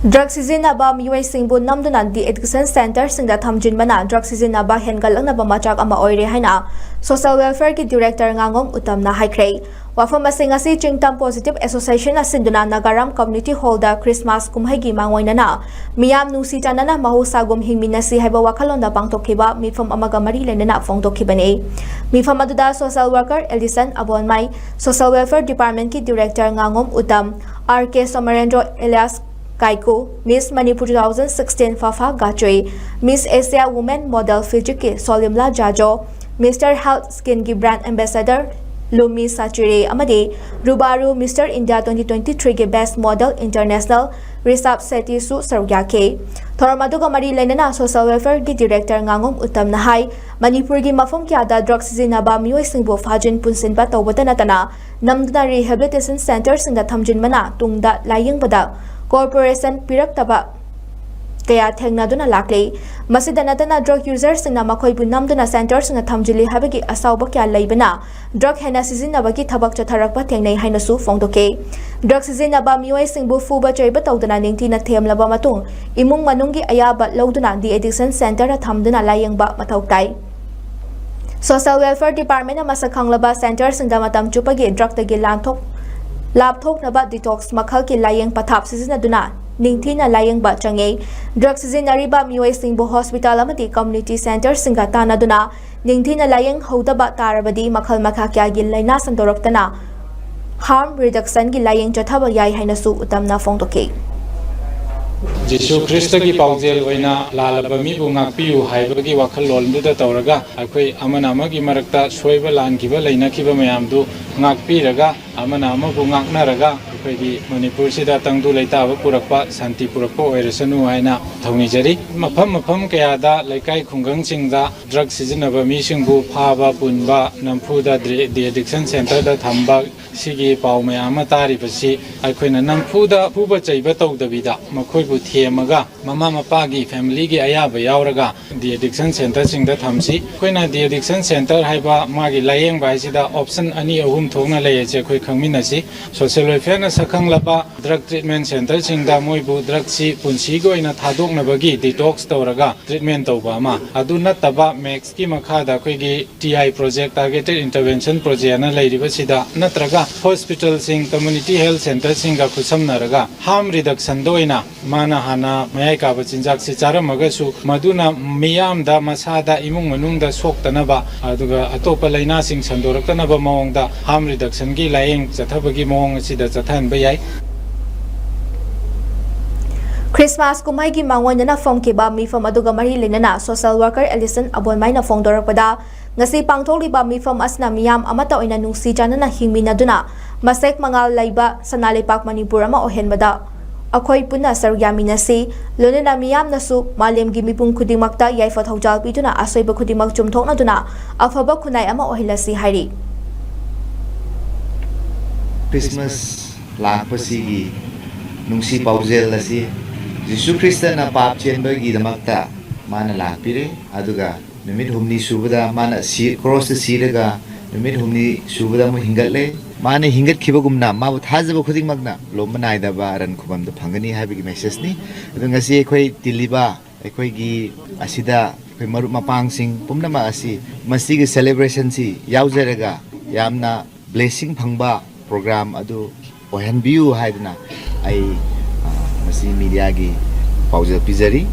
Drug Sijinnaba Singbu Namduna Addiction Center Singda Thamjinbana Drug Sijinnaba Hengatlaknaba Maram HAINA Social Welfare ki Director NGANGOM UTTAM na HAIKHRE Wafam asing Chingtam Positive Association na Sinduna Nagaram Community Hall da Christmas kumhaigi mangwayna na miyam nungsitana na mahusagum hingminasi haiba wakalonda pangtokhiba mifam amaga mari lenana phongtokhibane mifam aduda Social Worker Ellison Abonmai Social Welfare Department ki Director NGANGOM UTTAM RK Somarendro Elias Kaiko, Miss Manipur 2016 Fafa Gachoi, Miss Asia Women Model Fijiki Solimla Jajo, Mr. Health Skin ki Brand Ambassador Lumi Sachire Amade, Rubaru Mr. India 2023 ki Best Model International Risab Seti Su Sarugyake. Thoramaduga Mari Lenana Social Welfare ki Director NGANGOM UTTAM Nahai, Manipur ki Mafum Kiada Drug Sijinnaba Singbu Fajin Punsinba Taubatanatana, Namduna Rehabilitation Center Singda Thamjinbana, Tungda Laying Bada. Corporation Piraktaba Kaya Hengnaduna Lakle, Masidanatana drug users in Namakoi Namduna centers in the Thamjili Habaki Asaubakia Laibana, drug Hena Sijinnabaki Tabak Chatarakba Tene Hainasu Fongdoke, drug Sijinnaba Singbu Fuba Jabataudana Nintina Tem Labamatung, Imung Manungi Ayaba Lauduna, the Addiction Center at Thamduna Layang Ba Mataukai. Social Welfare Department Masakang Laba Centers in Damatam Chupagi, drug the Gilantok. Laptop na ba detox makal ki layang pathap sijinnaduna ningthina layang ba change drug sijinnariba Singbu Hospital amati Community Center singatana duna ningthina layang hodaba tarabadi makal makakya gi laina sandoroktana harm reduction gi layang chathaba yai hainasu utamna phongtoke Jisu Krista ki paujel waina lalaba mi bu ngakpiu haibagi wakhalol du da tawraga akhoi amana amagi marakta soiba lan kiba laina kiba mayam du ngakpi raga amana amabu ngaknaraga akhoi Manipur sida tangdu leitaba purakpa santi purakpa oirasanu haina thaunijari mafam kaya da laikai khungang chingda drug sijinnaba mi singbu phaba punba nampuda the addiction center da thamba sigi pau mayam tari basi akhoi nampuda puba chaiba tawdabida makhoi bu themaga mama mapagi family gi ayaba yauraga the addiction center singda thamsi koina the addiction center haiba magi layeng bai sida option ani ahum thongna leche khoi khangminasi social welfare na sakhang laba drug treatment center singda moibu drug si punsi goina thadokna bagi detox tawraga treatment tawba ma adu nataba max ki makha da khoi gi TI project targeted intervention project na leiriba sida natraga hospital sing community health center singa khusamna raga harm reduction doina mana hana mayai ka bachinjak si charamaga su maduna miyam da masada imung manung da soktanaba aduga atopa laina sing sandoraktanaba mawong da harm reduction gi layeng chathabagi mawong sida chathan bayai Christmas kumai gi mangwan na form ke ba mi form aduga mari lenana Social Worker Ellison Abonmai na phongdorakpada ngasi pangtholiba mi form asna miyam amata oina nungsi janana hingminaduna masek mangal laiba sanalipak Manipur ama ohenbada akhoi puna saryaminasi lonena miyam nasu malem gi mipung khudimakta yaifa thawjal pituna asoiba khudimak chumthokna duna afaba khunai ama ohilasi hairi Christmas lakpasigi nungsi paujel lasi Jisu Krista na pap chenbagi damakta mana lakpire aduga numit humni subada mana cross siraga numit humni subada mo hingatle Mane hingat kibagumna mabu thajaba khuding magna lombanai da ba ran khubam da phangani habigi message ni ngasi ekhoi tiliba ekhoi gi asida ekhoi marup mapang sing pumna ma asi masi gi celebration si yaujaraga yamna blessing phangba program adu ohan biu haidna ai masi media gi paujal pizari